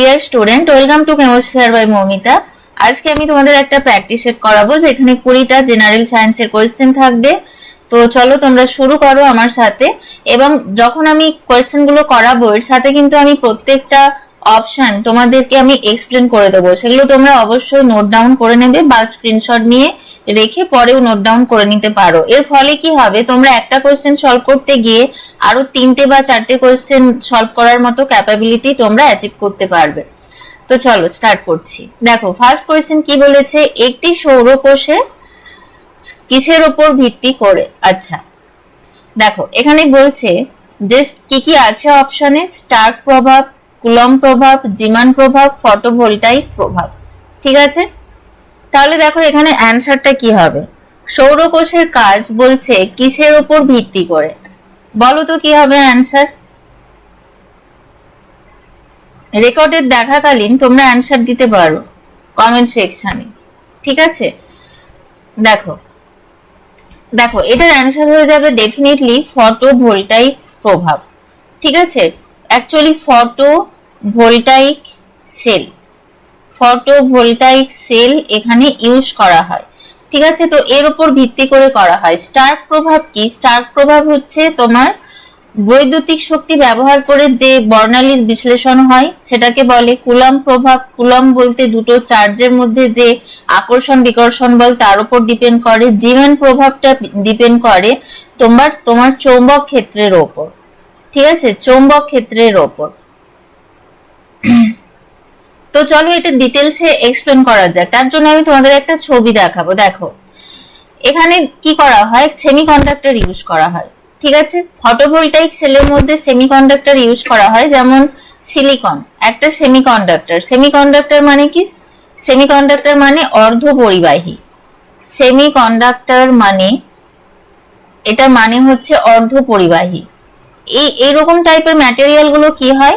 Deer student, welcome to chemosphere by Moumita. আজকে আমি তোমাদের একটা প্র্যাকটিস সেট করাবো যেখানে 20টা জেনারেল সায়েন্সের কোয়েশ্চেন থাকবে। তো চলো তোমরা শুরু করো আমার সাথে। এবং যখন আমি কোয়েশ্চেন গুলো করাবো এর সাথে কিন্তু আমি প্রত্যেকটা অপশন তোমাদেরকে আমি এক্সপ্লেন করে দেবো, সেগুলো তোমরা অবশ্যই নোট ডাউন করে নেবে বা স্ক্রিনশট নিয়ে রেখে পরেও নোট ডাউন করে নিতে পারো। এর ফলে কি হবে, তোমরা একটা কোয়েশ্চেন সলভ করতে গিয়ে আরো 3টে বা 4টে কোয়েশ্চেন সলভ করার মতো ক্যাপাবিলিটি তোমরা অ্যাচিভ করতে পারবে। তো চলো স্টার্ট করছি। দেখো ফার্স্ট কোয়েশ্চেন কি বলেছে, একটি সৌরকোষে কিসের উপর ভিত্তি করে। আচ্ছা দেখো এখানে বলছে যে কি কি আছে অপশনে, স্টার্ক প্রভাব, কুলম্ব প্রভাব, জিমান প্রভাব, ফটোভোল্টাইক প্রভাব। ঠিক আছে, তাহলে দেখো এখানে অ্যানসারটা কি হবে। সৌরকোষের কাজ বলছে কিসের উপর ভিত্তি করে, বলো তো কি হবে অ্যানসার। রেকর্ডের দেখাকালীন তোমরা অ্যানসার দিতে পারো কমেন্ট সেকশনে। ঠিক আছে, দেখো দেখো এটার অ্যানসার হয়ে যাবে ডেফিনেটলি ফটোভোল্টাইক প্রভাব। ঠিক আছে, actually photovoltaic cell, photovoltaic cell এখানে ইউজ করা হয়। ঠিক আছে, তো এর উপর ভিত্তি করে করা হয়। স্টার্ক প্রভাব কি, স্টার্ক প্রভাব হচ্ছে তোমার বৈদ্যুতিক শক্তি ব্যবহার করে যে বর্ণালীর বিশ্লেষণ হয় সেটাকে বলে কুলম্ব প্রভাব। কুলম্ব বলতে দুটো চার্জের মধ্যে যে আকর্ষণ বিকর্ষণ বল তার উপর ডিপেন্ড করে। জিমান প্রভাবটা ডিপেন্ড করে তোমার চৌম্বক ক্ষেত্রের ওপর। ঠিক আছে, চৌম্বক ক্ষেত্রের ওপর। তো চলো এটা ডিটেলসে এক্সপ্লেন করা যাক। তার জন্য আমি তোমাদের একটা ছবি দেখাবো। দেখো এখানে কি করা হয়, সেমিকন্ডাক্টর ইউজ করা হয়। ঠিক আছে, ফটোভোল্টাইক সেলের মধ্যে সেমিকন্ডাক্টর ইউজ করা হয়, যেমন সিলিকন একটা সেমিকন্ডাক্টর। সেমিকন্ডাক্টর মানে কি, সেমিকন্ডাক্টর মানে অর্ধ পরিবাহী। সেমিকন্ডাক্টর মানে এটা মানে হচ্ছে অর্ধ পরিবাহী। এইরকম টাইপের ম্যাটেরিয়াল গুলো কি হয়,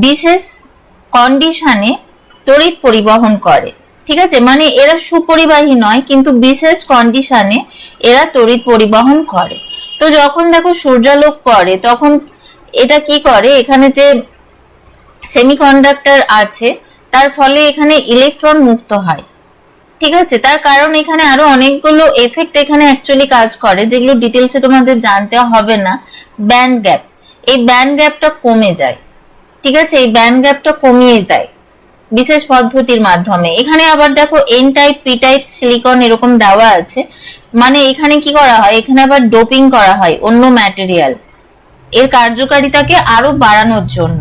বিশেষ কন্ডিশনে তড়িৎ পরিবহন করে। ঠিক আছে, মানে এরা সুপরিবাহী নয় কিন্তু বিশেষ কন্ডিশনে এরা তড়িৎ পরিবহন করে। তো যখন দেখো সূর্যালোক পড়ে তখন এটা কি করে, এখানে যে সেমিকন্ডাক্টর আছে তার ফলে এখানে ইলেকট্রন মুক্ত হয়। ঠিক আছে, তার কারণ এখানে আরো অনেকগুলো এফেক্ট এখানে অ্যাকচুয়ালি কাজ করে যেগুলো ডিটেলসে তোমাদের জানতে হবে না। ব্যান্ড গ্যাপ, এই ব্যান্ড গ্যাপটা কমে যায়। ঠিক আছে, এই ব্যান্ড গ্যাপটা কমিয়ে দেয় বিশেষ পদ্ধতির মাধ্যমে। এখানে আবার দেখো N type, P type silicon এরকম দেওয়া আছে, মানে এখানে কি করা হয়, এখানে আবার ডোপিং করা হয় অন্য ম্যাটেরিয়াল এর কার্যকারিতাকে আরো বাড়ানোর জন্য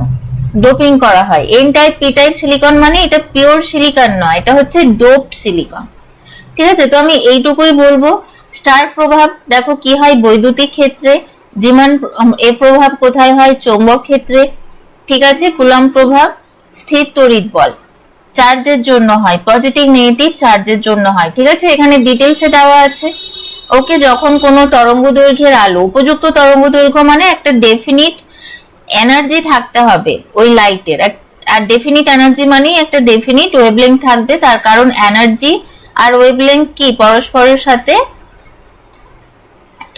ডোপিং করা হয়। N type, P type silicon মানে এটা পিওর সিলিকন নয়, এটা হচ্ছে ডোপড সিলিকন। ঠিক আছে, তো আমি এইটুকুই বলবো। স্টার প্রভাব দেখো কি হয় বৈদ্যুতিক ক্ষেত্রে, জিমান এ প্রভাব কোথায় হয়, চৌম্বক ক্ষেত্রে। ঠিক আছে, কুলম্ব প্রভাব স্থির তড়িৎ বল চার্জের জন্য হয়, পজিটিভ নেগেটিভ চার্জের জন্য হয়। ঠিক আছে, এখানে ডিটেলসে দেওয়া আছে। ওকে, যখন কোনো তরঙ্গ দৈর্ঘ্যের আলো, উপযুক্ত তরঙ্গ দৈর্ঘ্য মানে একটা ডেফিনিট এনার্জি থাকতে হবে ওই লাইটের, আর ডেফিনিট এনার্জি মানে একটা ডেফিনিট ওয়েভলেংথ থাকবে। তার কারণ এনার্জি আর ওয়েভলেংথ কি পরস্পরের সাথে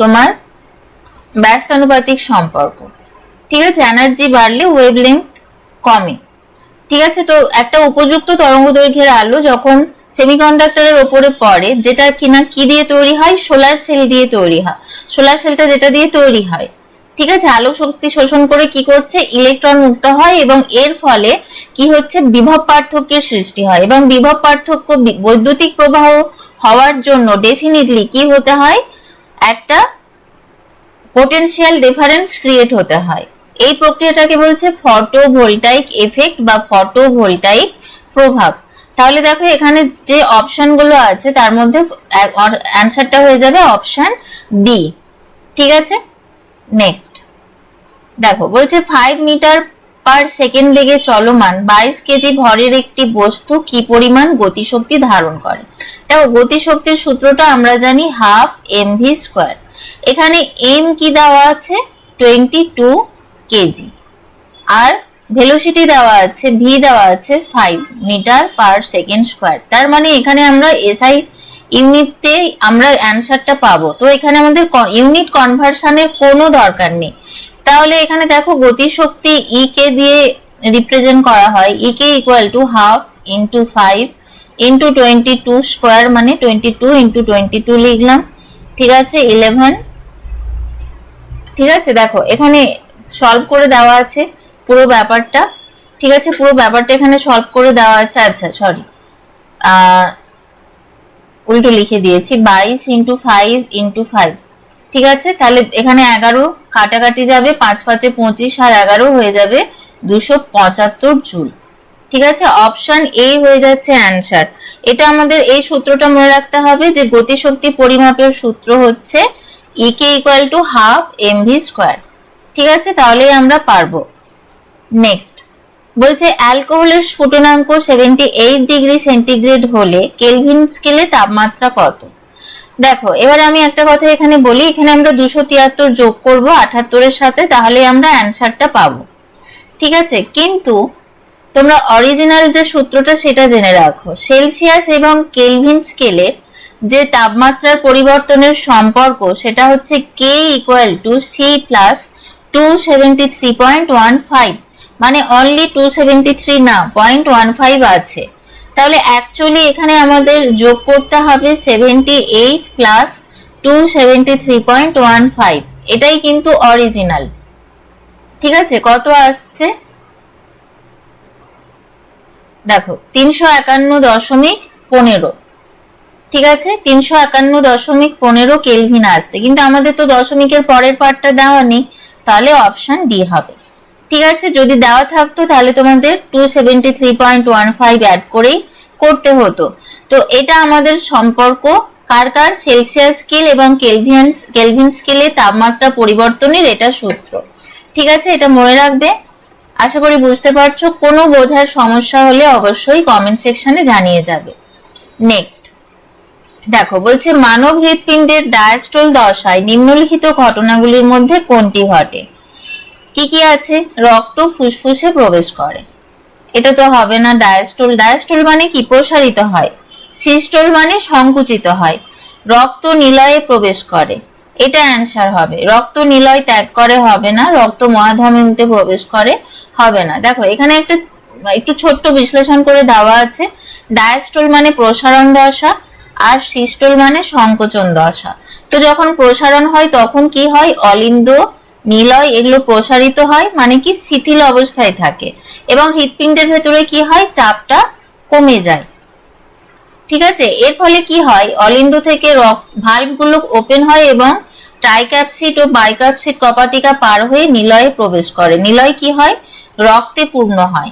তোমার ব্যস্তানুপাতিক সম্পর্ক। ঠিক আছে, এনার্জি বাড়লে ওয়েভলেংথ কমে। ঠিক আছে, তো একটা উপযুক্ত তরঙ্গ দৈর্ঘ্যের আলো যখন সেমিকন্ডাক্টরের উপরে পড়ে, যেটা কিনা কি দিয়ে তৈরি হয়, সোলার সেল দিয়ে তৈরি হয়। সোলার সেলটা যেটা দিয়ে তৈরি হয়, ঠিক আছে, আলো শক্তি শোষণ করে কি করছে, ইলেকট্রন মুক্ত হয় এবং এর ফলে কি হচ্ছে, বিভব পার্থক্যের সৃষ্টি হয়। এবং বিভব পার্থক্য বৈদ্যুতিক প্রবাহ হওয়ার জন্য ডেফিনেটলি কি হতে হয়, একটা পোটেনশিয়াল ডিফারেন্স ক্রিয়েট হতে হয়। এই প্রক্রিয়াটাকে বলছে ফটোভোল্টাইক এফেক্ট বা ফটোভোল্টাইক প্রভাব। তাহলে দেখো এখানে যে অপশনগুলো আছে তার মধ্যে অ্যানসারটা হয়ে যাবে অপশন ডি। ঠিক আছে, নেক্সট দেখো বলছে 5 মিটার পার সেকেন্ড বেগে চলমান 22 কেজি ভরের একটি বস্তু কি পরিমাণ গতিশক্তি ধারণ করে। দেখো গতিশক্তির সূত্রটা আমরা জানি হাফ mv স্কয়ার। এখানে m কি দেওয়া আছে 22 কেজি, আর ভেলোসিটি দেওয়া আছে v দেওয়া আছে 5 মিটার পার সেকেন্ড স্কয়ার। তার মানে এখানে আমরা এসআই ইউনিটে আমরা অ্যানসারটা পাবো। তো এখানে আমাদের ইউনিট কনভার্সনের কোনো দরকার নেই। তাহলে এখানে দেখো গতিশক্তি ই কে দিয়ে রিপ্রেজেন্ট করা হয় KE equal to half into 5 into 22 square, মানে 22 ইন্টু 22 লিখলাম, ঠিক আছে 11। ঠিক আছে, দেখো এখানে সলভ করে দেওয়া আছে পুরো ব্যাপারটা, ঠিক আছে পুরো ব্যাপারটা এখানে সলভ করে দেওয়া আছে। আচ্ছা সরি, উল্টো লিখে দিয়েছি, 22 ইন্টু 5 ইন্টু 5, ঠিক আছে। তাহলে এখানে 11 কাটাকাটি যাবে, 5 5 25 আর 11 হয়ে যাবে 275 জুল। ঠিক আছে, অপশন এ হয়ে যাচ্ছে অ্যানসার। এটা আমাদের এই সূত্রটা মনে রাখতে হবে যে গতিশক্তি পরিমাপের সূত্র হচ্ছে KE equal to half MV square. ঠিক আছে, তাহলেই আমরা পারবো। নেক্সট বলছে অ্যালকোহলের স্ফুটনাঙ্ক 78 ডিগ্রি সেন্টিগ্রেড হলে কেলভিন স্কেলে তাপমাত্রা কত? দেখো এবার আমি একটা কথা এখানে বলি, এখানে আমরা 273 যোগ করব 78 এর সাথে, তাহলে আমরা অ্যানসারটা পাবো। ঠিক আছে, কিন্তু তোমরা অরিজিনাল যে সূত্রটা সেটা জেনে রাখো। সেলসিয়াস এবং কেলভিন স্কেলে যে তাপমাত্রার পরিবর্তনের সম্পর্ক সেটা হচ্ছে K equal to C plus 273.15, মানে অনলি 273 না 0.15 আছে। তাহলে অ্যাকচুয়ালি এখানে আমাদের যোগ করতে হবে 78 প্লাস 273.15, এটাই কিন্তু অরিজিনাল। ঠিক আছে, কত আসছে দেখো 351.15, ঠিক আছে 351.15 কেলভিন আসছে, কিন্তু আমাদের তো দশমিকের পরের পার্টটা দেওয়া নেই, তাহলে অপশন ডি হবে। ঠিক আছে, যদি দেওয়া থাকতো তাহলে তোমাদের 273.15 অ্যাড করেই করতে হতো। তো এটা আমাদের সম্পর্ক কার কার, সেলসিয়াস স্কেল এবং কেলভিন স্কেলে তাপমাত্রা পরিবর্তনের এটা সূত্র। ঠিক আছে, এটা মনে রাখবে। আশা করি বুঝতে পারছো। কোনো বোঝার সমস্যা হলে অবশ্যই কমেন্ট সেকশনে জানিয়ে যাবে। নেক্সট দেখো বলছে মানব হৃৎপিণ্ডের ডায়াস্টল দশায় নিম্নলিখিত ঘটনাগুলির মধ্যে কোনটি ঘটে? কি কি আছে? রক্ত ফুসফুসে প্রবেশ করে, এটা তো হবে না। ডায়াস্টল মানে কি? প্রসারিত হয়। সিস্টোল মানে সংকুচিত হয়। রক্ত নিলয়ে প্রবেশ করে, এটা অ্যান্সার হবে। রক্ত নিলয় ত্যাগ করে হবে না, রক্ত মহাধমনীতে প্রবেশ করে হবে না। দেখো এখানে একটু ছোট্ট বিশ্লেষণ করে দেওয়া আছে। ডায়াস্টল মানে প্রসারণ দশা, আর সিস্টোল মানে সংকোচন দশা। তো যখন প্রসারণ হয় তখন কি হয়? অলিন্দ নিলয় এগুলো প্রসারিত হয়, মানে কি শিথিল অবস্থায় থাকে, এবং হৃৎপিণ্ডের ভেতরে কি হয়? চাপটা কমে যায়। ঠিক আছে, এর ফলে কি হয়? অলিন্দ থেকে ভালভগুলো ওপেন হয় এবং ট্রাইক্যাপসিড ও বাইক্যাপসিড কপাটিকা পার হয়ে নিলয়ে প্রবেশ করে। নিলয় কি হয়? রক্তে পূর্ণ হয়।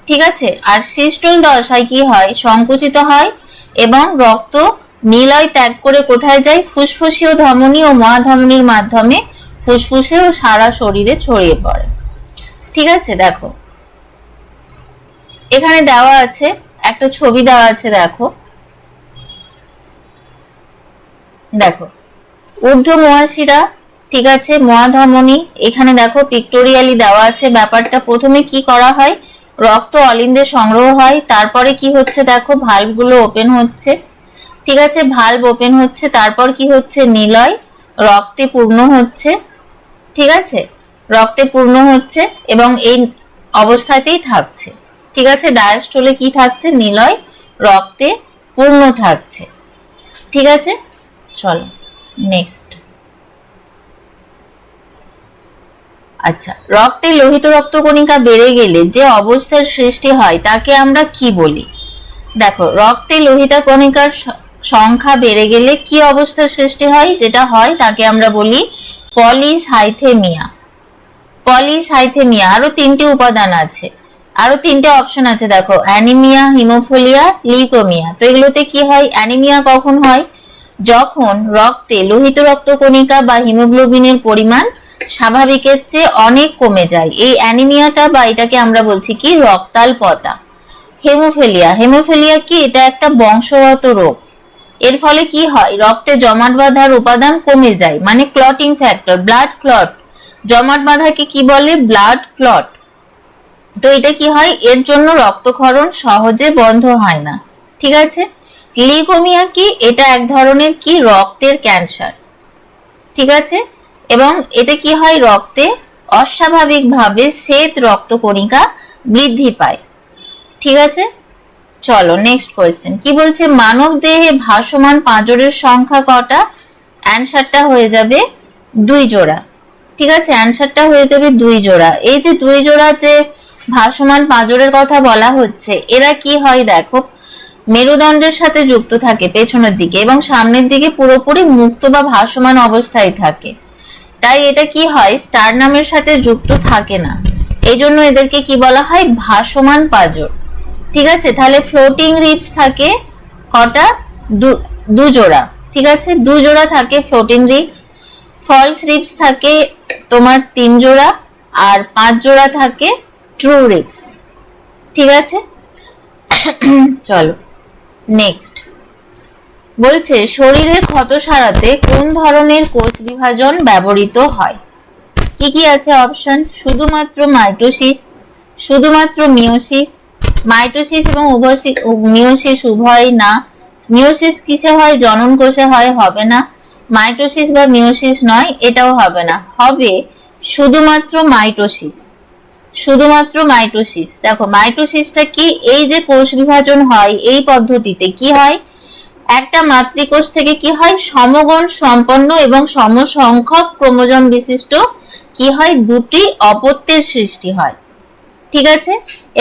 ঠিক আছে, আর সিস্টোল দশায় কি হয়? সংকুচিত হয় এবং রক্ত নিলয় ত্যাগ করে কোথায় যায়? ফুসফুসীয় ধমনী ও মহাধমনীর মাধ্যমে ফুসফুসে ও সারা শরীরে ছড়িয়ে পড়ে। ঠিক আছে, দেখো এখানে দেওয়া আছে একটা ছবি দেওয়া আছে, দেখো দেখো ঊর্ধ্ব মহাশিরা, ঠিক আছে মহাধমনী, এখানে দেখো পিক্টোরিয়ালি দেওয়া আছে ব্যাপারটা। প্রথমে কি করা হয়? রক্ত অলিন্দে সংগ্রহ হয়, তারপরে কি হচ্ছে? দেখো ভালভগুলো ওপেন হচ্ছে। ঠিক আছে, ভালভ ওপেন হচ্ছে, তারপর কি হচ্ছে? নিলয় রক্তে পূর্ণ হচ্ছে। ঠিক আছে, রক্তে পূর্ণ হচ্ছে এবং এই অবস্থাতেই থাকছে। ঠিক আছে, ডায়াস্টলে কি থাকছে? নিলয় রক্তে পূর্ণ থাকছে। ঠিক আছে, চলো নেক্সট। আচ্ছা, রক্তে লোহিত রক্তকণিকা বেড়ে গেলে যে অবস্থার সৃষ্টি হয় তাকে আমরা কি বলি? দেখো রক্তে লোহিত কণিকার সংখ্যা বেড়ে গেলে কি অবস্থার সৃষ্টি হয়? যেটা হয় তাকে আমরা বলি পলিসাইথেমিয়া। পলিসাইথেমিয়া। আরো তিনটি উপাদান আছে, আরো তিনটে অপশন আছে, দেখো অ্যানিমিয়া, হিমোফিলিয়া, লিউকোমিয়া। তো এগুলোতে কি হয়? অ্যানিমিয়া কখন হয়? যখন রক্তে লোহিত রক্তকণিকা বা হিমোগ্লোবিনের পরিমাণ স্বাভাবিকের চেয়ে অনেক কমে যায়, এই অ্যানিমিয়াটা বা এটাকে আমরা বলছি কি? রক্তাল্পতা। হেমোফিলিয়া। হেমোফিলিয়া কি? এটা একটা বংশগত রোগ। এর ফলে কি হয়? রক্তে জমাট বাঁধার উপাদান কমে যায়, মানে ক্লটিং ফ্যাক্টর, ব্লাড ক্লট। জমাট বাঁধাকে কি বলে? Blood clot. তো এটা কি হয়? এর জন্য রক্তক্ষরণ সহজে বন্ধ হয় না। ঠিক আছে, লিউকোমিয়া কি? এটা এক ধরনের কি? রক্তের ক্যান্সার। ঠিক আছে, এবং এতে কি হয়? রক্তে অস্বাভাবিকভাবে শ্বেত রক্তকণিকা বৃদ্ধি পায়। ঠিক আছে, চলো নেক্সট কোয়েশ্চেন। কি বলছে, মানব দেহে ভাসমান পাঁজরের সংখ্যা কটা? অ্যানসারটা হয়ে যাবে 2 জোড়া। ঠিক আছে, অ্যানসারটা হয়ে যাবে 2 জোড়া। এই যে 2 জোড়া যে ভাসমান পাঁজরের কথা বলা হচ্ছে, এরা কি হয় দেখো, মেরুদণ্ডের সাথে যুক্ত থাকে পেছনের দিকে এবং সামনের দিকে পুরোপুরি মুক্ত বা ভাসমান অবস্থায় থাকে। তাই এটা কি হয়, স্টারনামের সাথে যুক্ত থাকে না, এই জন্য এদেরকে কি বলা হয়, ভাসমান পাঁজর। ঠিক আছে, তাহলে ফ্লোটিং রিবস থাকে কটা? 2 জোড়া। ঠিক আছে, 2 জোড়া থাকে ফ্লোটিং রিবস। ফলস রিবস থাকে তোমার 3 জোড়া, আর 5 জোড়া থাকে ট্রু রিবস। ঠিক আছে, চলো নেক্সট। বলছে শরীরের ক্ষত সারাতে কোন ধরনের কোষ বিভাজন ব্যবহৃত হয়? কি কি আছে অপশন? শুধুমাত্র মাইটোসিস, শুধুমাত্র মিওসিস, মাইটোসিস এবং মিওসিস উভয় না, মিওসিস কিসে হয়, জনন কোষে হয়, হবে না। মাইটোসিস বা মিওসিস নয়, এটাও হবে না, হবে শুধুমাত্র মাইটোসিস, শুধুমাত্র মাইটোসিস। দেখো মাইটোসিসটা কি, এই যে কোষ বিভাজন হয় এই পদ্ধতিতে কি হয়, একটা মাতৃকোষ থেকে কি হয়, সমগণ সম্পন্ন এবং সমসংখ্যক ক্রোমোজোম বিশিষ্ট কি হয়, 2টি অপত্যের সৃষ্টি হয়। ঠিক আছে,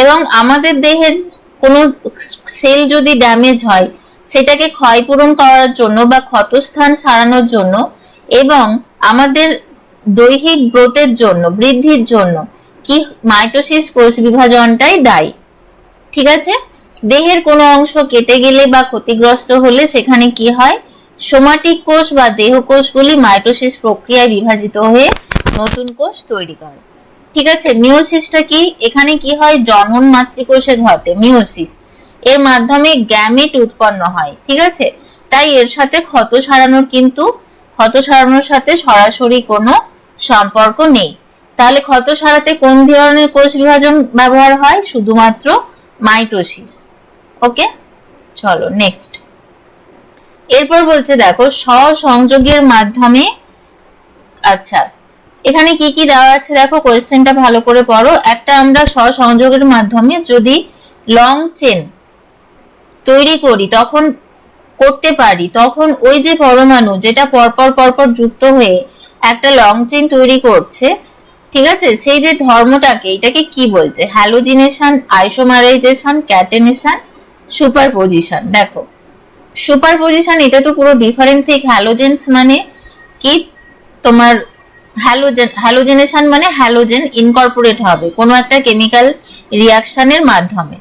এবং আমাদের দেহের কোনো সেল যদি ড্যামেজ হয় সেটাকে ক্ষয়পূরণ করার জন্য বা ক্ষতস্থান সারানোর জন্য এবং আমাদের দৈহিক গ্রোথের জন্য, বৃদ্ধির জন্য কি মাইটোসিস কোষ বিভাজনটাই দায়ী। ঠিক আছে, দেহের কোনো অংশ কেটে গেলে বা ক্ষতিগ্রস্ত হলে সেখানে কি হয়, সোমাটিক কোষ বা দেহ কোষগুলি মাইটোসিস প্রক্রিয়ায় বিভাজিত হয়ে নতুন কোষ তৈরি করে। ঠিক আছে, মিওসিসটা কি, এখানে কি হয়, জনন মাতৃকোষে ঘটে মিওসিস, এর মাধ্যমে গ্যামেট উৎপন্ন হয়। ঠিক আছে, তাই এর সাথে ক্ষত সারানোর সাথে সরাসরি কোনো সম্পর্ক নেই। তাহলে ক্ষত সারাতে কোন ধরনের কোষ বিভাজন ব্যবহার হয়, শুধুমাত্র মাইটোসিস। ওকে, চলো নেক্সট। এরপর বলছে দেখো স্বসংযোগের মাধ্যমে, আচ্ছা এখানে কি কি দেওয়া আছে দেখো, কোয়েশ্চেনটা ভালো করে পড়ো। একটা আমরা স্বসংযোগের মাধ্যমে যদি লং চেন তৈরি করি তখন করতে পারি, তখন ওই যে পরমাণু যেটা পরপর পরপর যুক্ত হয়ে একটা লং চেন তৈরি করছে, ঠিক আছে, সেই যে ধর্মটাকে, এটাকে কি বলছে, হ্যালোজিনেশন, আইসোমারাইজেশন, ক্যাটেনেশন, সুপারপজিশন। দেখো সুপারপজিশন এটা তো পুরো ডিফারেন্ট থেকে, হ্যালোজেন্স মানে কি তোমার হ্যালোজেনেশন মানে হ্যালোজেন ইনকর্পোরেট হবে কোনো একটা কেমিক্যাল রিঅ্যাকশনের মাধ্যমে।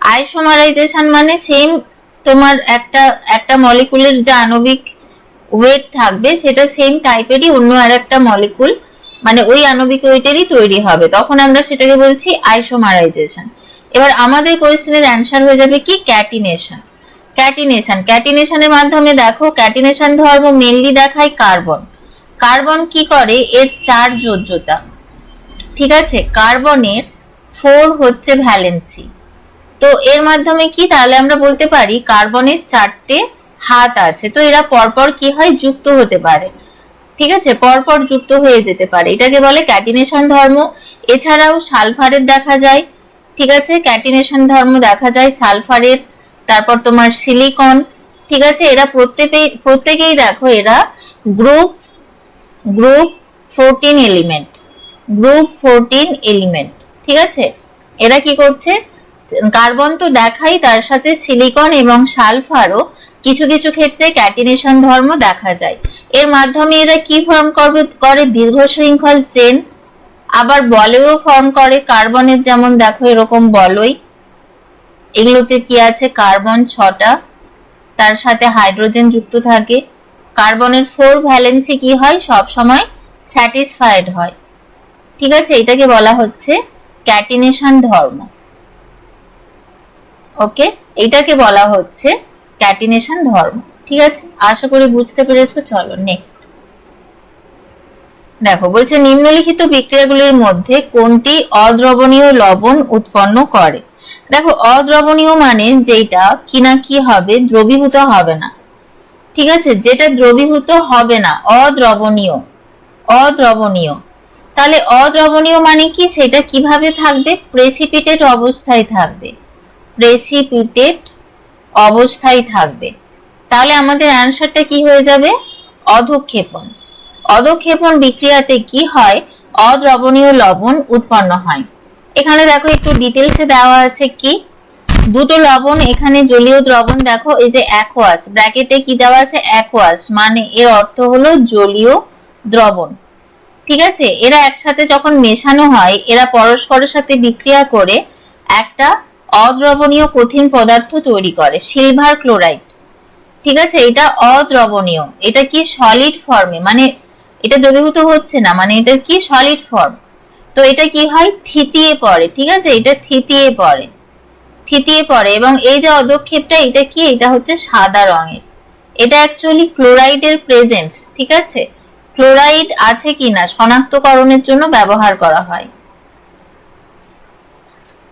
আইসোমারাইজেশন মানে সেম তোমার একটা মলিকুলের যে আণবিক ওয়েট থাকবে সেটা সেম টাইপেরই অন্য আর একটা মলিকুল, মানে ওই আণবিক ওয়েটেরই তৈরি হবে, তখন আমরা সেটাকে বলছি আইসোমারাইজেশন। এবার আমাদের কোয়েশ্চেনের অ্যান্সার হয়ে যাবে কি, ক্যাটিনেশন। ক্যাটিনেশনের মাধ্যমে দেখো, ক্যাটিনেশন ধর্ম মেনলি দেখায় কার্বন। কার্বন কি করে, এর 4 যোজ্যতা। ঠিক আছে, কার্বনের 4 হচ্ছে ভ্যালেন্সি। তো এর মাধ্যমে কি, তাহলে আমরা বলতে পারি কার্বনের 4টে হাত আছে, তো এরা পরপর কি হয়, যুক্ত হতে পারে। ঠিক আছে, পরপর যুক্ত হয়ে যেতে পারে, এটাকে বলে ক্যাটিনেশন ধর্ম। এছাড়াও সালফারের দেখা যায়। ঠিক আছে, ক্যাটিনেশন ধর্ম দেখা যায় সালফারের, তারপর তোমার সিলিকন। ঠিক আছে, এরা প্রত্যেকেই দেখো এরা গ্রুপ 14 এলিমেন্ট, গ্রুপ 14 এলিমেন্ট। ঠিক আছে, এরা কি করছে, কার্বন তো দেখাই, তার সাথে সিলিকন এবং সালফারও কিছু কিছু ক্ষেত্রে ক্যাটিনেশন ধর্ম দেখা যায়। এর মাধ্যমে এরা কি ফর্ম করে, দীর্ঘ শৃঙ্খল চেন। আবার বলয়ও ফর্ম করে, কার্বনের যেমন দেখো এরকম বলয়, এগুলোতে কি আছে, কার্বন 6টা, তার সাথে হাইড্রোজেন যুক্ত থাকে। কার্বনের 4 ভ্যালেন্সি কি হয়, সব সময় স্যাটিসফাইড হয়। ঠিক আছে, এটাকে বলা হচ্ছে ক্যাটিনেশন ধর্ম। ওকে, এটাকে বলা হচ্ছে ক্যাটিনেশন ধর্ম। ঠিক আছে, আশা করি বুঝতে পেরেছো। চলো নেক্সট। দেখো বলছে নিম্নলিখিত বিক্রিয়াগুলির মধ্যে কোনটি অদ্রবণীয় লবণ উৎপন্ন করে। দেখো অদ্রবণীয় মানে যেটা কিনা কি হবে, দ্রবীভূত হবে না। ঠিক আছে, যেটা দ্রবীভূত হবে না, অদ্রবণীয়। তাহলে অদ্রবণীয় মানে কি, সেটা কিভাবে থাকবে, প্রেসিপিটেট অবস্থায় থাকবে, প্রেসিপিটেট অবস্থায় থাকবে। তাহলে আমাদের অ্যানসারটা কি হয়ে যাবে, অধঃক্ষেপণ। অধঃক্ষেপণ বিক্রিয়াতে কি হয়, অদ্রবণীয় লবণ উৎপন্ন হয়। এখানে দেখো একটু ডিটেলসে দেওয়া আছে কি, দুটো লবণ এখানে জলীয় দ্রবণ, দেখো এই যে অ্যাকোয়াস, ব্র্যাকেটে কি দেওয়া আছে, অ্যাকোয়াস, মানে এর অর্থ হলো জলীয় দ্রবণ। ঠিক আছে, এরা একসাথে যখন মেশানো হয়, এরা পরস্পরের সাথে বিক্রিয়া করে একটা অদ্রবণীয় কঠিন পদার্থ তৈরি করে, সিলভার ক্লোরাইড। ঠিক আছে, এটা অদ্রবণীয়, এটা কি সলিড ফর্মে, মানে এটা দ্রবীভূত হচ্ছে না, মানে এটা কি সলিড ফর্ম। তো এটা কি হয়, থিতিয়ে পড়ে। ঠিক আছে, এটা থিতিয়ে পড়ে, থিতিয়ে পড়ে। এবং এই যে অধঃক্ষেপটা, এটা কি, এটা হচ্ছে সাদা রঙের। এটা অ্যাকচুয়ালি ক্লোরাইডের প্রেজেন্স। ঠিক আছে, ক্লোরাইড আছে কিনা শনাক্তকরণের জন্য ব্যবহার করা হয়।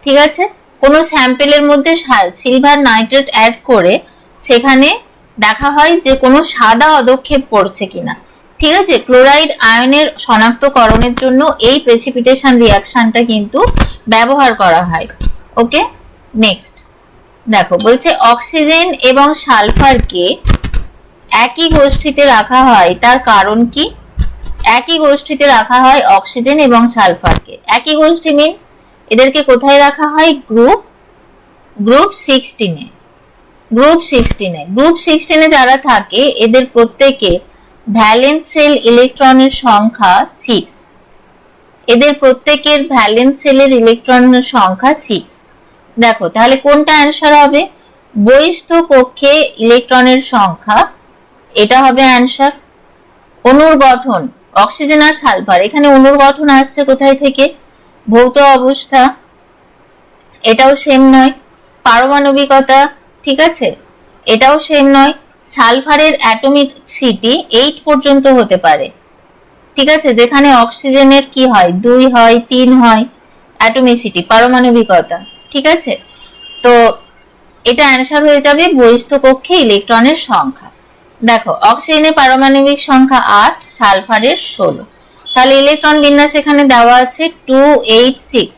ঠিক আছে, কোনো স্যাম্পেলের মধ্যে সিলভার নাইট্রেট অ্যাড করে সেখানে দেখা হয় যে কোনো সাদা অধঃক্ষেপ পড়ছে কিনা। ঠিক আছে, ক্লোরাইড আয়নের শনাক্তকরণের জন্য এই প্রেসিপিটেশন রিঅ্যাকশনটা কিন্তু ব্যবহার করা হয়। ওকে, নেক্সট দেখো, বলছে অক্সিজেন এবং সালফারকে একই গোষ্ঠীতে রাখা হয়, তার কারণ কি। একই গোষ্ঠীতে রাখা হয় অক্সিজেন এবং সালফারকে, একই গোষ্ঠী মিন্স এদেরকে কোথায় রাখা হয়, গ্রুপ 16-এ। গ্রুপ 16-এ যারা থাকে এদের প্রত্যেকে ভ্যালেন্স সেল ইলেকট্রনের সংখ্যা 6। এদের প্রত্যেকের ভ্যালেন্স সেলের ইলেকট্রনের সংখ্যা 6। দেখো তাহলে কোনটা অ্যান্সার হবে, বহিস্থ কক্ষে ইলেকট্রনের সংখ্যা, এটা হবে অ্যান্সার। অণুর গঠন, অক্সিজেন আর সালফার, এখানে অণুর গঠন আসছে কোথায় থেকে, ভৌত অবস্থা, এটাও সেম নয়। পারমাণবিকতা, ঠিক আছে, এটাও সেম নয়। সালফারের অ্যাটমিসিটি 8 পর্যন্ত হতে পারে। ঠিক আছে, যেখানে অক্সিজেনের কি হয়, 2 হয়, 3 হয় অ্যাটমিসিটি, পারমাণবিকতা। ঠিক আছে, তো এটা অ্যান্সার হয়ে যাবে বহিস্থ কক্ষে ইলেকট্রনের সংখ্যা। দেখো অক্সিজেনের পারমাণবিক সংখ্যা 8, সালফারের 16। তাহলে ইলেকট্রন বিন্যাস এখানে দেওয়া আছে 2 8 6,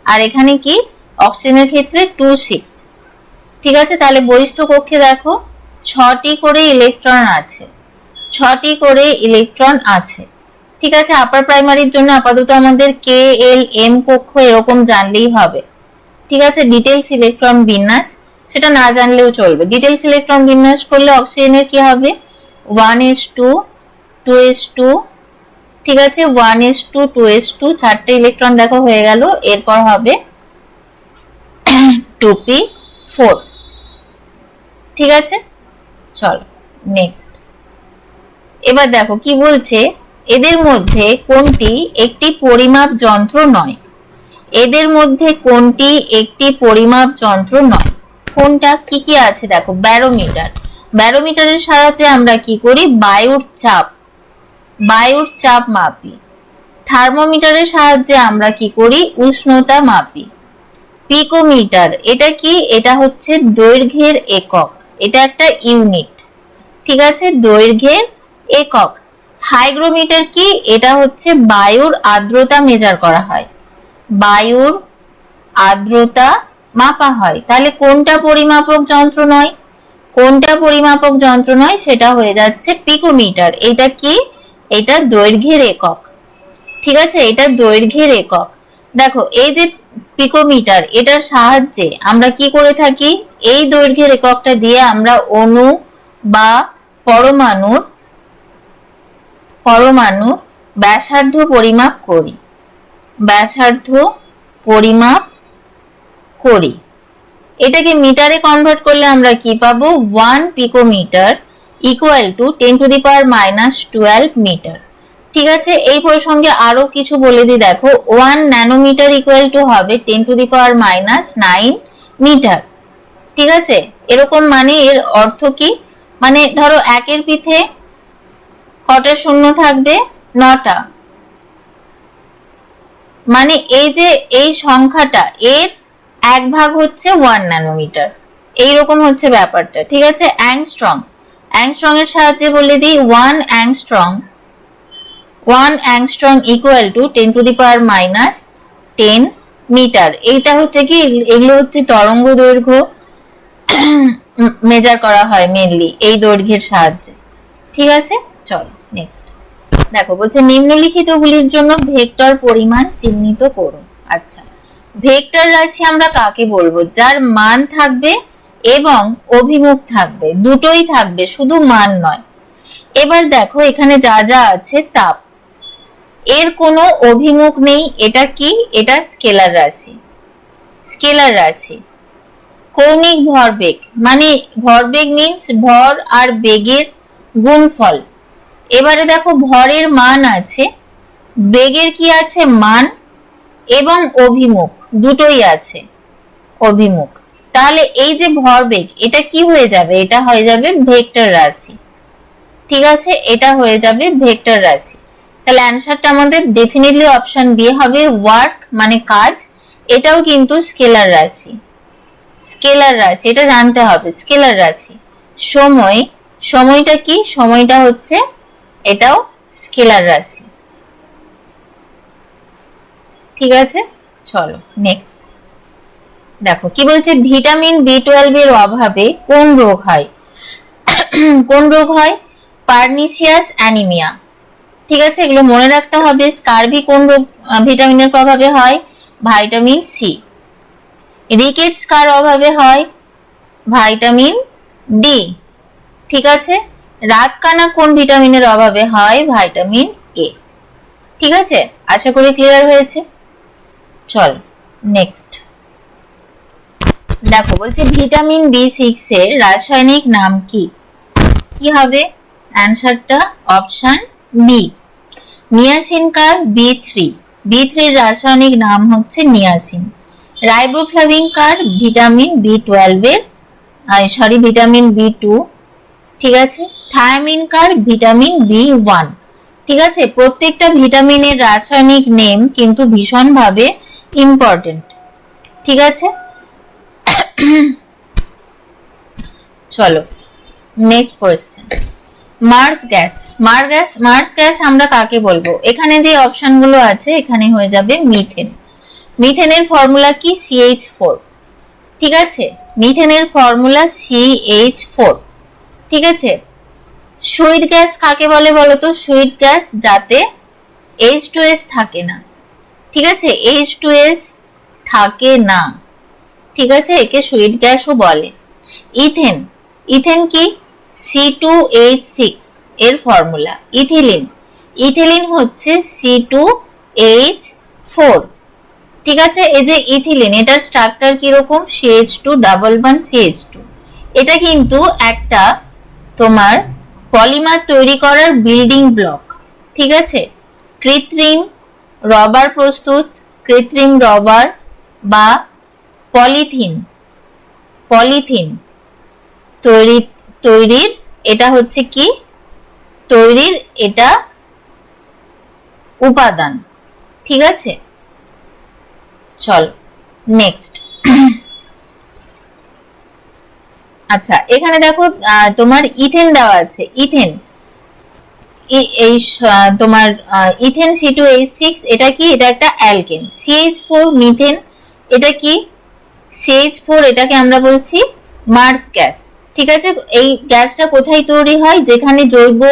আর এখানে কি অক্সিজেনের ক্ষেত্রে 2 6। ঠিক আছে, তাহলে বহিস্থ কক্ষে দেখো 6টি করে ইলেকট্রন আছে, 6টি করে ইলেকট্রন আছে। ঠিক আছে, আপার প্রাইমারির জন্য আপাতত আমাদের কে এল এম কক্ষ এরকম জানলেই হবে। ঠিক আছে, ডিটেলস ইলেকট্রন বিন্যাস সেটা না জানলেও চলবে। ডিটেলস ইলেকট্রন বিন্যাস করলে অক্সিজেনের কি হবে, 1s2 2s2। ঠিক আছে, 1s2 2s2, 4টে ইলেকট্রন দেখো হয়ে গেল। এরপর হবে 2p4। ঠিক আছে, চলো নেক্সট। এবার দেখো কি বলছে, এদের মধ্যে কোনটি একটি পরিমাপ যন্ত্র নয়। এদের মধ্যে কোনটি একটি পরিমাপ যন্ত্র নয়, কোনটা, কি কি আছে দেখো, ব্যারোমিটার। ব্যারোমিটারের সাহায্যে আমরা কি করি, বায়ুর চাপ মাপি। থার্মোমিটারের সাহায্যে আমরা কি করি, উষ্ণতা মাপি। পিকোমিটার, এটা কি, এটা হচ্ছে দৈর্ঘ্যের একক, এটা একটা ইউনিট। ঠিক আছে, দৈর্ঘ্যের একক। হাইগ্রোমিটার কি, এটা হচ্ছে বায়ুর আর্দ্রতা মেজার করা হয়, বায়ুর আর্দ্রতা মাপা হয়। তাহলে কোনটা পরিমাপক যন্ত্র নয়, কোনটা পরিমাপক যন্ত্র নয়, সেটা হয়ে যাচ্ছে পিকোমিটার। এটা কি, এটা দৈর্ঘ্যের একক। ঠিক আছে, এটা দৈর্ঘ্যের একক। দেখো এই যে পিকোমিটার, এটার সাহায্যে আমরা কি করে থাকি, এই দৈর্ঘ্যের এককটা দিয়ে আমরা অণু বা পরমাণু ব্যাসার্ধ পরিমাপ করি, ব্যাসার্ধ পরিমাপ করি। এটাকে মিটারে কনভার্ট করলে আমরা কি পাবো, 1 পিকোমিটার ইকুয়াল টু 10⁻⁻12 মিটার। ঠিক আছে, এই প্রসঙ্গে আরো কিছু বলে দিই, দেখো 1 ন্যানোমিটার ইকুয়াল টু হবে 10⁻⁹ মিটার। ঠিক আছে, এরকম মানে এর অর্থ কি, মানে ধরো একের পিঠে কটা শূন্য থাকবে, 9টা, মানে এই যে এই সংখ্যাটা এর 1/ভাগ হচ্ছে 1 ন্যানোমিটার, এইরকম হচ্ছে ব্যাপারটা। ঠিক আছে, অ্যাংস্ট্রং, অ্যাংস্ট্রং এর সাহায্যে বলে দিই 1 angstrom 1 angstrom equal to 10⁻⁻10 metre. এইটা হচ্ছে কি, এগুলো হচ্ছে তরঙ্গ দৈর্ঘ্য মেজার করা হয় মেনলি এই দৈর্ঘ্যের সাহায্যে। ঠিক আছে, চলো নেক্সট দেখো, বলছে নিম্নলিখিতগুলির জন্য ভেক্টর পরিমাণ চিহ্নিত করুন। আচ্ছা, ভেক্টর রাশি আমরা কাকে বলবো? যার মান থাকবে এবং অভিমুখ থাকবে, দুটোই থাকবে, শুধু মান নয়। এবার দেখো এখানে যা যা আছে, তাপ, এর কোনো অভিমুখ নেই, এটা কি? এটা স্কেলার রাশি। স্কেলার রাশি। কৌণিক ভরবেগ, মানে ভরবেগ মিন্স ভর আর বেগের গুণফল। এবারে দেখো ভরের মান আছে, বেগের কি আছে? মান, এবং অভিমুখ দুটোই আছে, অভিমুখ। তাহলে এই যে ভরবেগ, এটা কি হয়ে যাবে? এটা হয়ে যাবে ভেক্টর রাশি। ঠিক আছে, এটা হয়ে যাবে ভেক্টর রাশি। তাহলে অ্যানসারটা আমাদের ডেফিনেটলি অপশন বি হবে, ওয়ার্ক মানে কাজ। এটাও কিন্তু স্কেলার রাশি। স্কেলার রাশি, এটা জানতে হবে, স্কেলার রাশি। সময়, সময়টা কি? সময়টা হচ্ছে, এটাও স্কেলার রাশি। ঠিক আছে, চলো নেক্সট দেখো কি বলছে, ভিটামিন B12 এর অভাবে কোন রোগ হয়? কোন রোগ হয়? Pernicious anaemia. ঠিক আছে, এগুলো মনে রাখতে হবে। স্কারভি কোন রোগ ভিটামিনের প্রভাবে হয়? Vitamin C. রিকেটস কার অভাবে হয়? Vitamin D. ঠিক আছে, রাতকানা কোন ভিটামিনের অভাবে হয়? ভাইটামিন এ। ঠিক আছে, আশা করি ক্লিয়ার হয়েছে। চল নেক্সট দেখো, বলছে ভিটামিন B6 এর রাসায়নিক নাম কি? কি হবে অ্যানসারটা? Option B, niacin. কার? B3। B3 এর রাসায়নিক নাম হচ্ছে নিয়াসিন। রাইবোফ্লাভিন কার? ভিটামিন B12 এর, ভিটামিন B2। ঠিক আছে, থায়ামিন কার? Vitamin B1। ঠিক আছে, প্রত্যেকটা ভিটামিনের রাসায়নিক নেম কিন্তু ভীষণভাবে ইম্পর্টেন্ট। ঠিক আছে, চলো next question. Mars gas. Mars gas আমরা কাকে বলবো? এখানে যে অপশনগুলো আছে, এখানে হয়ে যাবে মিথেন। মিথেনের ফর্মুলা কি? CH4। ঠিক আছে, মিথেনের ফর্মুলা CH4। ঠিক আছে, সুইট গ্যাস কাকে বলে বলতো? সুইট গ্যাস যাতে H2S থাকে না। ঠিক আছে, H2S থাকে না। ঠিক আছে, একে সুইট গ্যাসও বলে। ইথেন। ইথেন কি? C2H6 এর ফর্মুলা। ইথিলিন। ইথিলিন হচ্ছে C2H4। ঠিক আছে, এই যে ইথিলিন, এটার স্ট্রাকচার কিরকম? CH2 double bond CH2। এটা কিন্তু একটা তোমার পলিমার তৈরি করার বিল্ডিং ব্লক। ঠিক আছে, কৃত্রিম রবার প্রস্তুত, কৃত্রিম রবার বা পলিথিন তৈরির এটা হচ্ছে কি? তৈরির এটা উপাদান। ঠিক আছে, চল নেক্সট। আচ্ছা, এখানে দেখো তোমার ইথেন দেওয়া আছে। ইথেন, এই তোমার ইথেন C2H6, এটা কি? এটা একটা অ্যালকেন। CH4 মিথেন, এটা কি? CH4, এটাকে আমরা বলছি মার্স গ্যাস। ঠিক আছে, এই গ্যাসটা কোথায় তৈরি হয়? যেখানে জৈব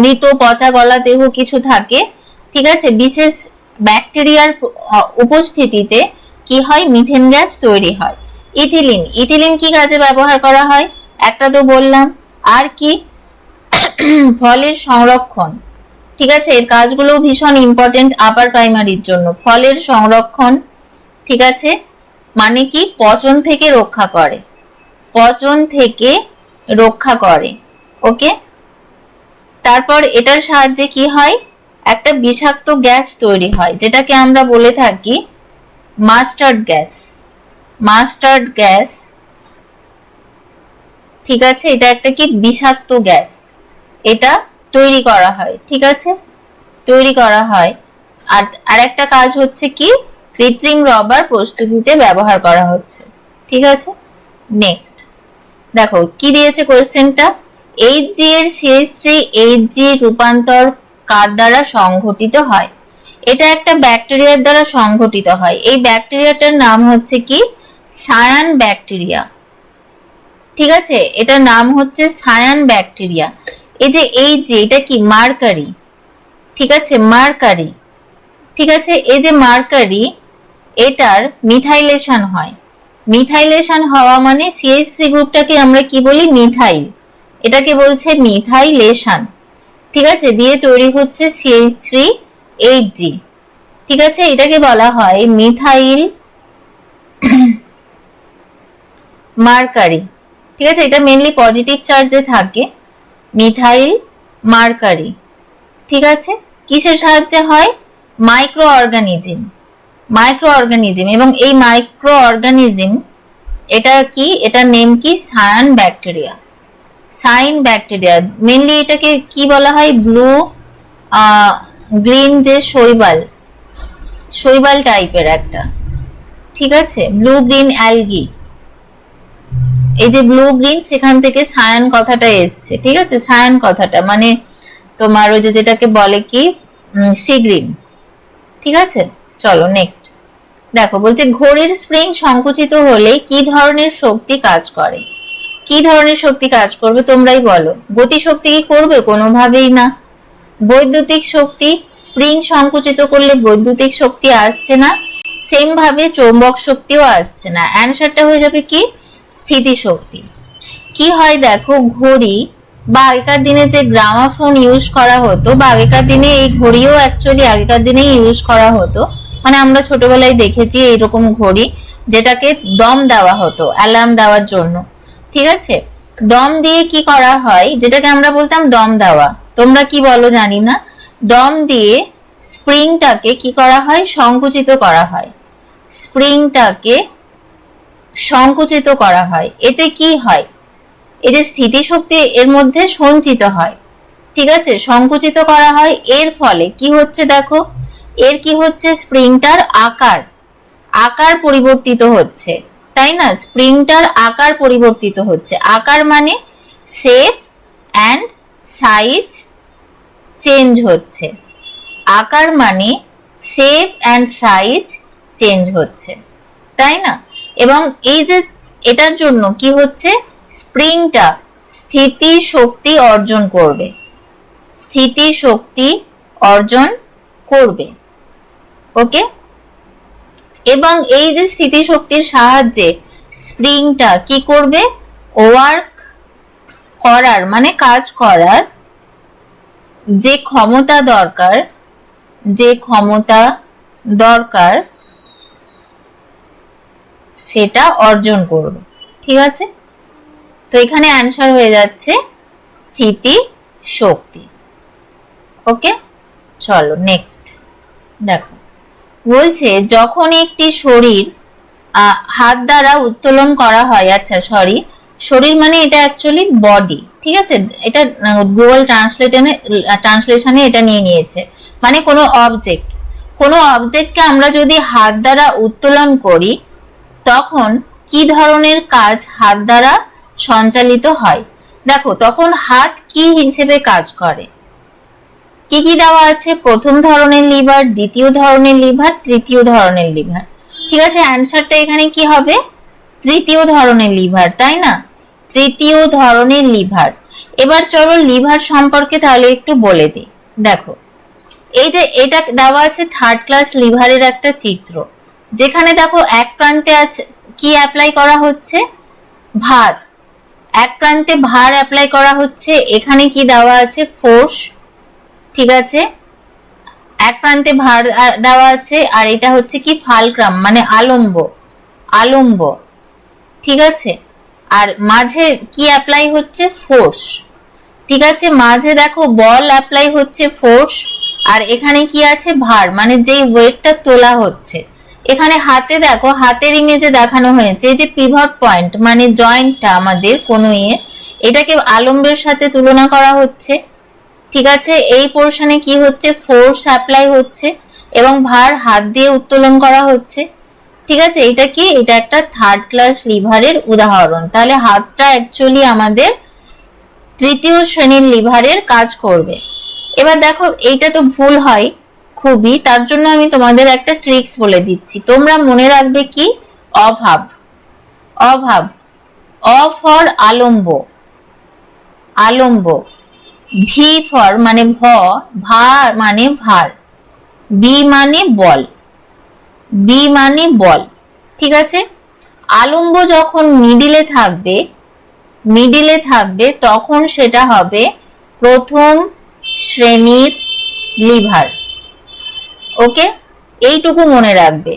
মৃত পচা গলা দেহ কিছু থাকে। ঠিক আছে, বিশেষ ব্যাকটেরিয়ার উপস্থিতিতে কি হয়? মিথেন গ্যাস তৈরি হয়। ইথিলিন। ইথিলিন কি কাজে ব্যবহার করা হয়? একটা তো বললাম। আর কি? ফলের সংরক্ষণ। ঠিক আছে, এর কাজগুলো ভীষণ ইম্পর্টেন্ট আপার প্রাইমারির জন্য। ফলের সংরক্ষণ। ঠিক আছে, মানে কি? পচন থেকে রক্ষা করে, পচন থেকে রক্ষা করে। ওকে, তারপর এটার সাহায্যে কি হয়? একটা বিষাক্ত গ্যাস তৈরি হয়, যেটাকে আমরা বলে থাকি মাস্টার্ড গ্যাস। Mustard gas. ঠিক আছে, এটা একটা কি? বিষাক্ত গ্যাস। এটা তৈরি করা হয়। ঠিক আছে, তৈরি করা হয়। আর একটা কাজ হচ্ছে কি? কৃত্রিম রবার প্রস্তুতিতে ব্যবহার করা হচ্ছে। ঠিক আছে, নেক্সট দেখো কি দিয়েছে কোয়েশ্চেনটা। Hg এর CH3 Hg রূপান্তর কার দ্বারা সংঘটিত হয়? এটা একটা ব্যাকটেরিয়ার দ্বারা সংঘটিত হয়। এই ব্যাকটেরিয়াটার নাম হচ্ছে কি? সায়ান ব্যাকটেরিয়া। ঠিক আছে, এটার নাম হচ্ছে সায়ান ব্যাকটেরিয়া। এই যে এটা কি? মার্কারি। ঠিক আছে, মার্কারি। ঠিক আছে, এই যে মার্কারি, এটার মিথাইলেশন হয়। মিথাইলেশন হওয়া মানে CH3 গ্রুপটাকে আমরা কি বলি? মিথাইল। এটাকে বলছে মিথাইলেশন। ঠিক আছে, দিয়ে তৈরি হচ্ছে CH3Hg। ঠিক আছে, এটাকে বলা হয় মিথাইল মার্কারি। ঠিক আছে, এটা মেইনলি পজিটিভ চার্জে থাকে, মিথাইল মার্কারি। ঠিক আছে, কিসের সাহায্যে হয়? Micro organism. মাইক্রো অর্গানিজম, এবং এই মাইক্রো অর্গানিজম এটা কি? এটার নেম কি? Cyanobacteria. Cyanobacteria. Mainly এটাকে কি বলা হয়? ব্লু গ্রিন যে শৈবাল, শৈবাল টাইপের একটা। ঠিক আছে, ব্লু গ্রিন অ্যালগি। এই যে ব্লু গ্রিন, সেখান থেকে সায়ান কথাটা এসছে। ঠিক আছে, সায়ান কথাটা মানে তোমার ওই যে যেটাকে বলে কি? Sea green. ঠিক আছে, চলো নেক্সট দেখো। বলছে ঘড়ির স্প্রিং সংকুচিত হলে কি ধরনের শক্তি কাজ করে? কি ধরনের শক্তি কাজ করবে তোমরাই বলো। গতি শক্তি কি করবে? কোনোভাবেই না। বৈদ্যুতিক শক্তি। স্প্রিং সংকুচিত করলে বৈদ্যুতিক শক্তি আসছে না, সেম ভাবে চৌম্বক শক্তিও আসছে না। অ্যানসারটা হয়ে যাবে কি? স্থিতি শক্তি। কি হয় দেখো, ঘড়ি বা আগেকার দিনে যে গ্রামাফোন ইউজ করা হতো, বা আগেকার দিনে এই ঘড়িও অ্যাকচুয়ালি আগেকার দিনেই ইউজ করা হতো। মানে আমরা ছোটবেলায় দেখেছি এইরকম ঘড়ি, যেটাকে দম দেওয়া হতো অ্যালার্ম দেওয়ার জন্য। ঠিক আছে, দম দিয়ে কি করা হয়? যেটাকে আমরা বলতাম দম দেওয়া, তোমরা কি বলো জানি না। দম দিয়ে স্প্রিংটাকে কি করা হয়? সংকুচিত করা হয়। স্প্রিংটাকে সংকুচিত করা হয়। এতে কি হয়? এই যে স্থিতিশক্তি এর মধ্যে সঞ্চিত হয়। ঠিক আছে, সংকুচিত করা হয়। এর ফলে কি হচ্ছে দেখো, এর কি হচ্ছে? স্প্রিংটার আকার আকার পরিবর্তিত হচ্ছে, তাই না? স্প্রিংটার আকার পরিবর্তিত হচ্ছে। আকার মানে শেপ অ্যান্ড সাইজ চেঞ্জ হচ্ছে। আকার মানে শেপ অ্যান্ড সাইজ চেঞ্জ হচ্ছে, তাই না? এবং এই যে এটার জন্য কি হচ্ছে? স্প্রিংটা স্থিতি শক্তি অর্জন করবে। স্থিতি শক্তি অর্জন করবে। ওকে, এবং এই যে স্থিতি শক্তির সাহায্যে স্প্রিংটা কি করবে? ওয়ার্ক করার মানে কাজ করার যে ক্ষমতা দরকার, যে ক্ষমতা দরকার সেটা অর্জন করবে। ঠিক আছে, তো এখানে অ্যানসার হয়ে যাচ্ছে স্থিতি শক্তি। ওকে, চলো নেক্সট দেখো। বলছে যখন একটি শরীর হাত দ্বারা উত্তোলন করা হয়, আচ্ছা সরি, শরীর মানে এটা অ্যাকচুয়ালি বডি। ঠিক আছে, এটা গুগল ট্রান্সলেশনে এটা নিয়ে নিয়েছে। মানে কোনো অবজেক্টকে আমরা যদি হাত দ্বারা উত্তোলন করি, তখন কি ধরনের কাজ হাত দ্বারা সঞ্চালিত হয়? দেখো, তখন হাত কি হিসেবে কাজ করে? কি কি দেওয়া আছে? প্রথম ধরনের লিভার, দ্বিতীয় ধরনের লিভার, তৃতীয় ধরনের লিভার। ঠিক আছে, অ্যানসারটা এখানে কি হবে? তৃতীয় ধরনের লিভার, তাই না? তৃতীয় ধরনের লিভার। এবার চলো লিভার সম্পর্কে তাহলে একটু বলে দিই। দেখো, এই যে এটা দেওয়া আছে থার্ড ক্লাস লিভারের একটা চিত্র, যেখানে দেখো এক প্রান্তে আছে কি অ্যাপ্লাই করা হচ্ছে? ভার। এক প্রান্তে ভার অ্যাপ্লাই করা হচ্ছে। এখানে কি দেওয়া আছে? ফোর্স। ঠিক আছে, এক প্রান্তে ভার দেওয়া আছে, আর এটা হচ্ছে কি? ফালক্রাম মানে আলম্ব। ঠিক আছে, আর মাঝে কি অ্যাপ্লাই হচ্ছে? ফোর্স। ঠিক আছে, মাঝে দেখো বল অ্যাপ্লাই হচ্ছে, ফোর্স। আর এখানে কি আছে? ভার, মানে যেই ওয়েটটা তোলা হচ্ছে। এখানে হাতে দেখো, হাতের ইমেজে দেখানো হয়েছে যে পিভট পয়েন্ট মানে জয়েন্টটা আমাদের কোনো এটাকে আলম্বের সাথে তুলনা করা হচ্ছে। ঠিক আছে, এই পোর্শনে কি হচ্ছে? ফোর্স অ্যাপ্লাই হচ্ছে এবং ভার হাত দিয়ে উত্তোলন করা হচ্ছে। ঠিক আছে, এটা কি? এটা একটা থার্ড ক্লাস লিভারের উদাহরণ। তাহলে হাতটা অ্যাকচুয়ালি আমাদের তৃতীয় শ্রেণীর লিভারের কাজ করবে। এবার দেখো এইটা তো ভুল হয় খুবই, তার জন্য আমি তোমাদের একটা ট্রিক্স বলে দিচ্ছি। তোমরা মনে রাখবে কি, অভাব, অভাব, অ ফর আলম্ব, আলম্ব, ভি ফর মানে ভা মানে ভার, বি মানে বল, বি মানে বল, ঠিক আছে। আলম্ব যখন মিডিলে থাকবে, মিডিলে থাকবে তখন সেটা হবে প্রথম শ্রেণীর লিভার। ওকে, এইটুকু মনে রাখবে।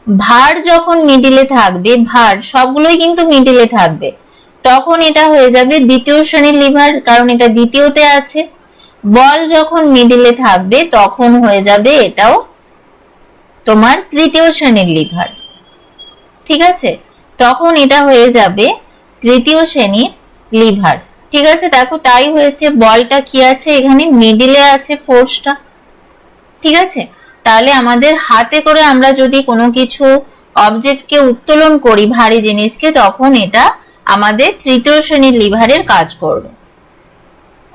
ভার যখন মিডিলে থাকবে, ভার সবগুলোই কিন্তু মিডিলে থাকবে, তখন এটা হয়ে যাবে দ্বিতীয় শ্রেণীর লিভার, কারণ এটা দ্বিতীয়তে আছে। বল যখন মিডিলে থাকবে তখন হয়ে যাবে এটাও তোমার তৃতীয় শ্রেণীর লিভার, ঠিক আছে। তখন এটা হয়ে যাবে তৃতীয় শ্রেণীর লিভার, ঠিক আছে। দেখো তাই হয়েছে, বলটা কি আছে এখানে মিডিলে আছে, ফোর্সটা, ঠিক আছে। তাহলে আমাদের হাতে করে আমরা যদি কোনো কিছু অবজেক্টকে উত্তোলন করি, ভারী জিনিসকে, তখন এটা আমাদের তৃতীয় শ্রেণীর লিভারের কাজ করবে।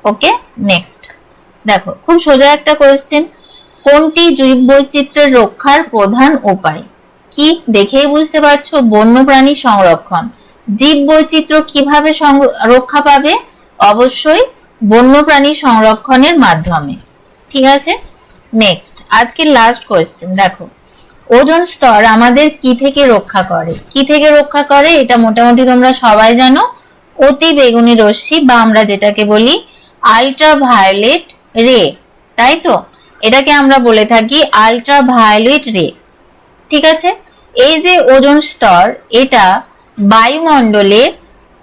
ওকে, নেক্সট দেখো, খুব সোজা একটা কোয়েশ্চেন, কোনটি জীববৈচিত্র্যের রক্ষার প্রধান উপায়? কি দেখেই বুঝতে পারছো, বন্যপ্রাণী সংরক্ষণ। জীববৈচিত্র্য কিভাবে রক্ষা পাবে? অবশ্যই বন্যপ্রাণী সংরক্ষণের মাধ্যমে, ঠিক আছে। নেক্সট আজকের লাস্ট কোয়েশ্চেন দেখো, ওজোন স্তর আমাদের কি থেকে রক্ষা করে? কি থেকে রক্ষা করে এটা মোটামুটি তোমরা সবাই জানো, অতি বেগুনি রশ্মি বা আমরা যেটাকে বলি আল্ট্রাভায়োলেট রে, তাই তো? এটাকে আমরা বলে থাকি আল্ট্রাভায়োলেট রে, ঠিক আছে। এই যে ওজোন স্তর, এটা বায়ুমণ্ডলের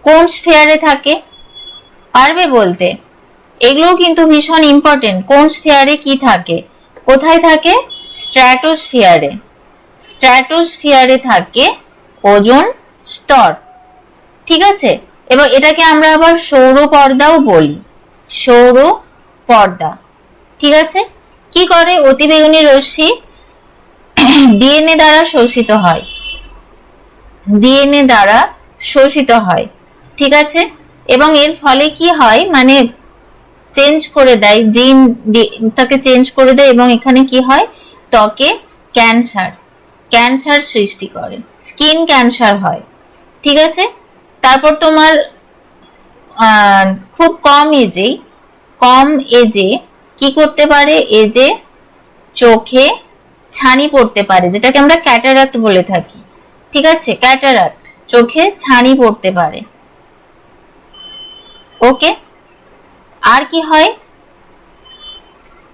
কোন স্ফিয়ারে থাকে? পারবে বলতে? এগুলো কিন্তু ভীষণ ইম্পর্টেন্ট। কোন স্ফিয়ারে কি থাকে? কোথায় থাকে? স্ট্র্যাটোস্ফিয়ারে, স্ট্র্যাটোস্ফিয়ারে থাকে ওজোন স্তর, ঠিক আছে। এবং এটাকে আমরা আবার সৌর পর্দাও বলি, সৌর পর্দা, ঠিক আছে। কি করে? অতিবেগুনি রশ্মি ডিএনএ দ্বারা শোষিত হয়, ডিএনএ দ্বারা শোষিত হয়, ঠিক আছে। এবং এর ফলে কি হয়, মানে চেঞ্জ করে দেয়, জিনটাকে চেঞ্জ করে দেয়, এবং এখানে কি হয়, ত্বকে ক্যান্সার, ক্যান্সার সৃষ্টি করে, স্কিন ক্যান্সার হয়, ঠিক আছে। তারপর তোমার খুব কম এজে কি করতে পারে? এজে চোখে ছানি পড়তে পারে, যেটাকে আমরা ক্যাটারাক্ট বলে থাকি, ঠিক আছে। ক্যাটারাক্ট, চোখে ছানি পড়তে পারে। ওকে, আর কি হয়?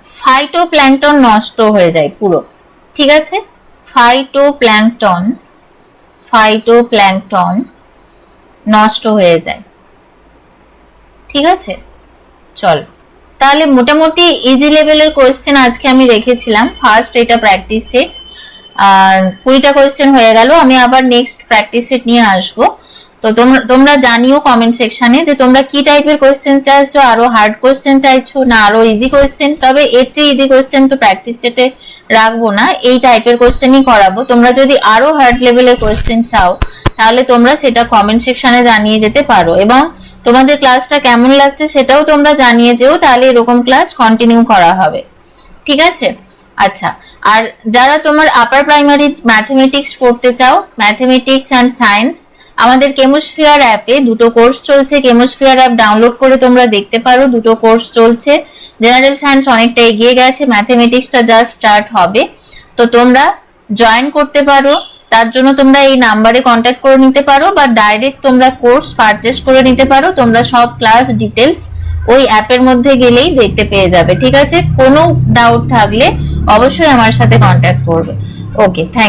ফাইটোপ্ল্যাঙ্কটন নষ্ট হয়ে যায় পুরো, ঠিক আছে। ফাইটোপ্ল্যাঙ্কটন নষ্ট হয়ে যায়, ঠিক আছে। চল, তাহলে মোটামুটি ইজি লেভেলের কোয়েশ্চেন আজকে আমি রেখেছিলাম। ফার্স্ট এটা প্র্যাকটিস সেট, 20টা কোয়েশ্চেন হয়ে গেল। আমি আবার নেক্সট প্র্যাকটিস সেট নিয়ে আসবো। তো তোমরা জানিও কমেন্ট সেকশনে যে তোমরা কি টাইপের কোয়েশ্চেন চাইছো, আরো হার্ড কোয়েশ্চেন চাইছো না আরো ইজি কোয়েশ্চেন। তবে এর চেয়ে ইজি কোয়েশ্চেন তো প্র্যাকটিস সেটে রাখবো না, এই টাইপের কোয়েশ্চেনই করাবো। তোমরা যদি আরো হার্ড লেভেলের কোয়েশ্চেন চাও তাহলে তোমরা সেটা কমেন্ট সেকশনে জানিয়ে যেতে পারো, এবং তোমাদের ক্লাসটা কেমন লাগছে সেটাও তোমরা জানিয়ে যেও, তাহলে এরকম ক্লাস কন্টিনিউ করা হবে, ঠিক আছে। আচ্ছা, আর যারা তোমার আপার প্রাইমারি ম্যাথমেটিক্স পড়তে চাও, ম্যাথমেটিক্স অ্যান্ড সায়েন্স, আমাদের কেমোস্ফিয়ার অ্যাপে দুটো কোর্স চলছে। কেমোস্ফিয়ার অ্যাপ ডাউনলোড করে তোমরা দেখতে পারো, দুটো কোর্স চলছে। জেনারেল সায়েন্স অনেকটা এগিয়ে গেছে, ম্যাথমেটিক্সটা জাস্ট স্টার্ট হবে। তো তোমরা জয়েন করতে পারো, তার জন্য তোমরা এই নাম্বারে কন্ট্যাক্ট করে নিতে পারো, বা ডাইরেক্ট তোমরা কোর্স পারচেজ করে নিতে পারো। তোমরা সব ক্লাস ডিটেলস ওই অ্যাপের মধ্যে গেলেই দেখতে পেয়ে যাবে, ঠিক আছে। কোনো ডাউট থাকলে অবশ্যই আমার সাথে কন্ট্যাক্ট করবে। ওকে, থ্যাংক